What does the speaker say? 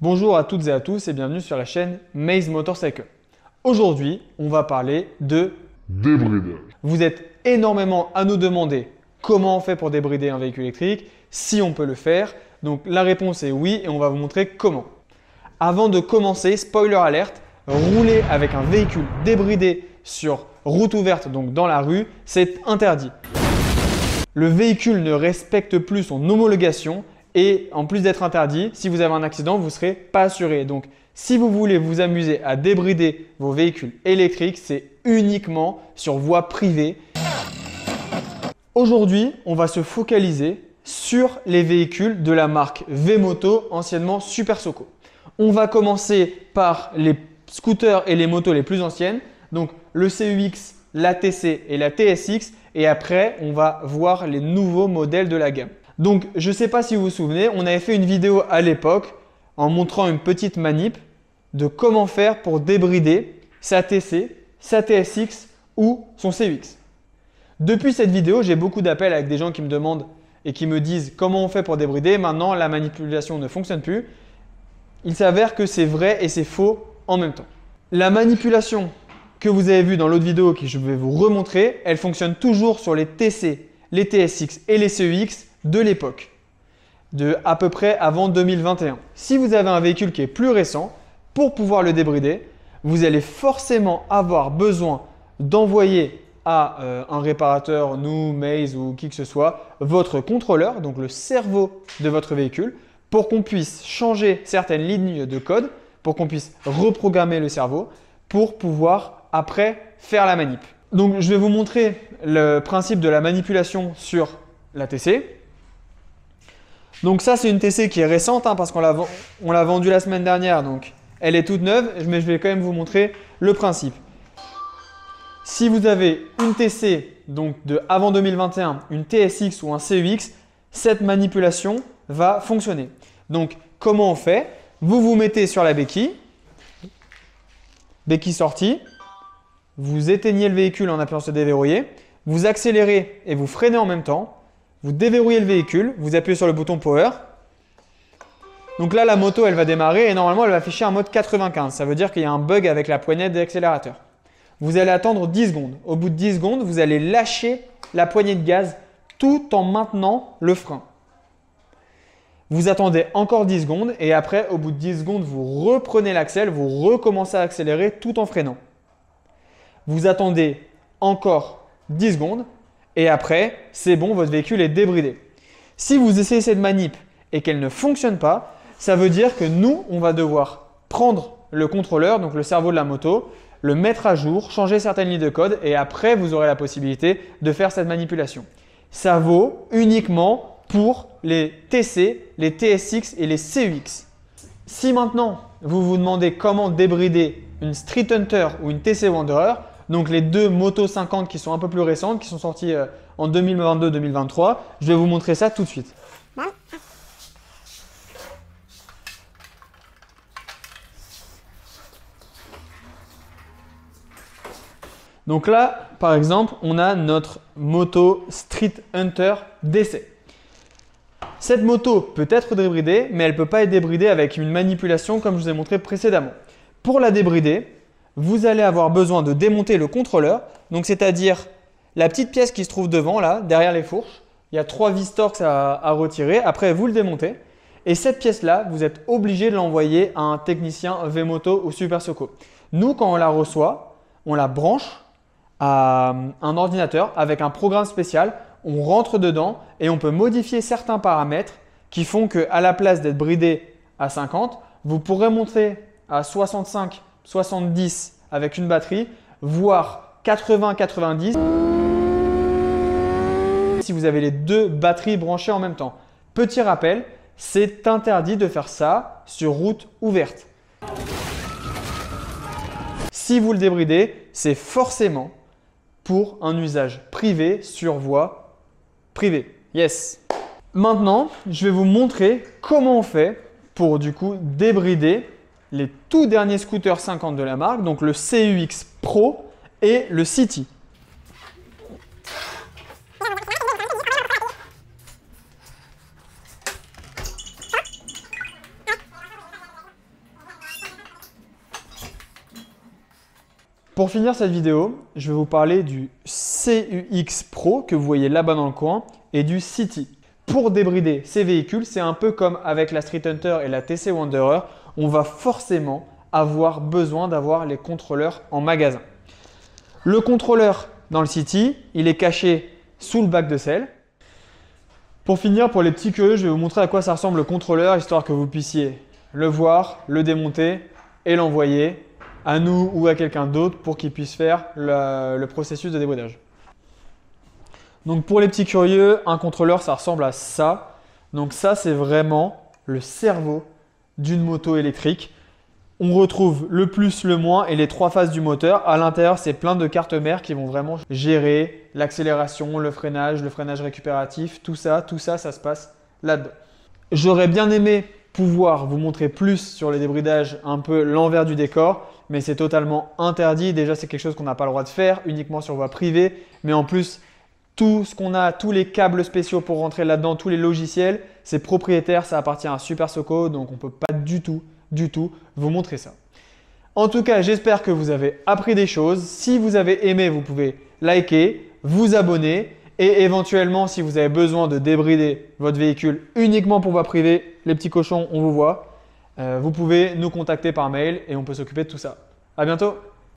Bonjour à toutes et à tous et bienvenue sur la chaîne Maze Motorcycle. Aujourd'hui, on va parler de débridage. Vous êtes énormément à nous demander comment on fait pour débrider un véhicule électrique, si on peut le faire. Donc la réponse est oui et on va vous montrer comment. Avant de commencer, spoiler alerte, rouler avec un véhicule débridé sur route ouverte, donc dans la rue, c'est interdit. Le véhicule ne respecte plus son homologation et en plus d'être interdit, si vous avez un accident, vous ne serez pas assuré. Donc si vous voulez vous amuser à débrider vos véhicules électriques, c'est uniquement sur voie privée. Aujourd'hui, on va se focaliser sur les véhicules de la marque V-Moto, anciennement Super Soco. On va commencer par les scooters et les motos les plus anciennes, donc le CUX, la TC et la TSX, et après on va voir les nouveaux modèles de la gamme. Donc je ne sais pas si vous vous souvenez, on avait fait une vidéo à l'époque en montrant une petite manip de comment faire pour débrider sa TC, sa TSX ou son CUX. Depuis cette vidéo, j'ai beaucoup d'appels avec des gens qui me demandent et qui me disent comment on fait pour débrider. Maintenant, la manipulation ne fonctionne plus. Il s'avère que c'est vrai et c'est faux en même temps. La manipulation que vous avez vue dans l'autre vidéo que je vais vous remontrer, elle fonctionne toujours sur les TC, les TSX et les CUX de l'époque, de à peu près avant 2021. Si vous avez un véhicule qui est plus récent, pour pouvoir le débrider, vous allez forcément avoir besoin d'envoyer à un réparateur, nous, Maze ou qui que ce soit, votre contrôleur, donc le cerveau de votre véhicule, pour qu'on puisse changer certaines lignes de code, pour qu'on puisse reprogrammer le cerveau, pour pouvoir après faire la manip. Donc je vais vous montrer le principe de la manipulation sur la TC. Donc ça, c'est une TC qui est récente parce qu'on l'a vendue la semaine dernière, donc elle est toute neuve, mais je vais quand même vous montrer le principe. Si vous avez une TC donc de avant 2021, une TSX ou un CUX, cette manipulation va fonctionner. Donc comment on fait? Vous vous mettez sur la béquille sortie, vous éteignez le véhicule en appuyant sur déverrouiller, vous accélérez et vous freinez en même temps. Vous déverrouillez le véhicule, vous appuyez sur le bouton Power. Donc là, la moto, elle va démarrer et normalement, elle va afficher un mode 95. Ça veut dire qu'il y a un bug avec la poignée d'accélérateur. Vous allez attendre 10 secondes. Au bout de 10 secondes, vous allez lâcher la poignée de gaz tout en maintenant le frein. Vous attendez encore 10 secondes et après, au bout de 10 secondes, vous reprenez l'accel, vous recommencez à accélérer tout en freinant. Vous attendez encore 10 secondes. Et après, c'est bon, votre véhicule est débridé. Si vous essayez cette manip et qu'elle ne fonctionne pas, ça veut dire que nous, on va devoir prendre le contrôleur, donc le cerveau de la moto, le mettre à jour, changer certaines lignes de code et après, vous aurez la possibilité de faire cette manipulation. Ça vaut uniquement pour les TC, les TSX et les CUX. Si maintenant, vous vous demandez comment débrider une Street Hunter ou une TC Wanderer, donc les deux Moto 50 qui sont un peu plus récentes, qui sont sorties en 2022-2023. Je vais vous montrer ça tout de suite. Donc là, par exemple, on a notre moto Street Hunter DC. Cette moto peut être débridée, mais elle ne peut pas être débridée avec une manipulation comme je vous ai montré précédemment. Pour la débrider, vous allez avoir besoin de démonter le contrôleur, donc c'est-à-dire la petite pièce qui se trouve devant, là, derrière les fourches. Il y a 3 vis Torx à retirer. Après, vous le démontez. Et cette pièce-là, vous êtes obligé de l'envoyer à un technicien V-Moto ou Super Soco. Nous, quand on la reçoit, on la branche à un ordinateur avec un programme spécial. On rentre dedans et on peut modifier certains paramètres qui font qu'à la place d'être bridé à 50, vous pourrez monter à 65, 70 avec une batterie, voire 80-90 si vous avez les deux batteries branchées en même temps. Petit rappel, c'est interdit de faire ça sur route ouverte. Si vous le débridez, c'est forcément pour un usage privé sur voie privée. Yes. Maintenant, je vais vous montrer comment on fait pour du coup débrider les tout derniers scooters 50 de la marque, donc le CUX Pro et le City. Pour finir cette vidéo, je vais vous parler du CUX Pro que vous voyez là-bas dans le coin et du City. Pour débrider ces véhicules, c'est un peu comme avec la Street Hunter et la TC Wanderer, on va forcément avoir besoin d'avoir les contrôleurs en magasin. Le contrôleur dans le City, il est caché sous le bac de selle. Pour finir, pour les petits curieux, je vais vous montrer à quoi ça ressemble le contrôleur, histoire que vous puissiez le voir, le démonter et l'envoyer à nous ou à quelqu'un d'autre pour qu'il puisse faire le processus de débridage. Donc pour les petits curieux, un contrôleur, ça ressemble à ça. Donc ça, c'est vraiment le cerveau d'une moto électrique. On retrouve le plus, le moins et les trois phases du moteur. À l'intérieur, c'est plein de cartes mères qui vont vraiment gérer l'accélération, le freinage récupératif, tout ça, ça se passe là-dedans. J'aurais bien aimé pouvoir vous montrer plus sur les débridages, un peu l'envers du décor, mais c'est totalement interdit. Déjà, c'est quelque chose qu'on n'a pas le droit de faire, uniquement sur voie privée, mais en plus, tout ce qu'on a, tous les câbles spéciaux pour rentrer là-dedans, tous les logiciels, c'est propriétaire, ça appartient à Super Soco, donc on ne peut pas du tout vous montrer ça. En tout cas, j'espère que vous avez appris des choses. Si vous avez aimé, vous pouvez liker, vous abonner et éventuellement, si vous avez besoin de débrider votre véhicule uniquement pour voie privée, les petits cochons, on vous voit, vous pouvez nous contacter par mail et on peut s'occuper de tout ça. À bientôt!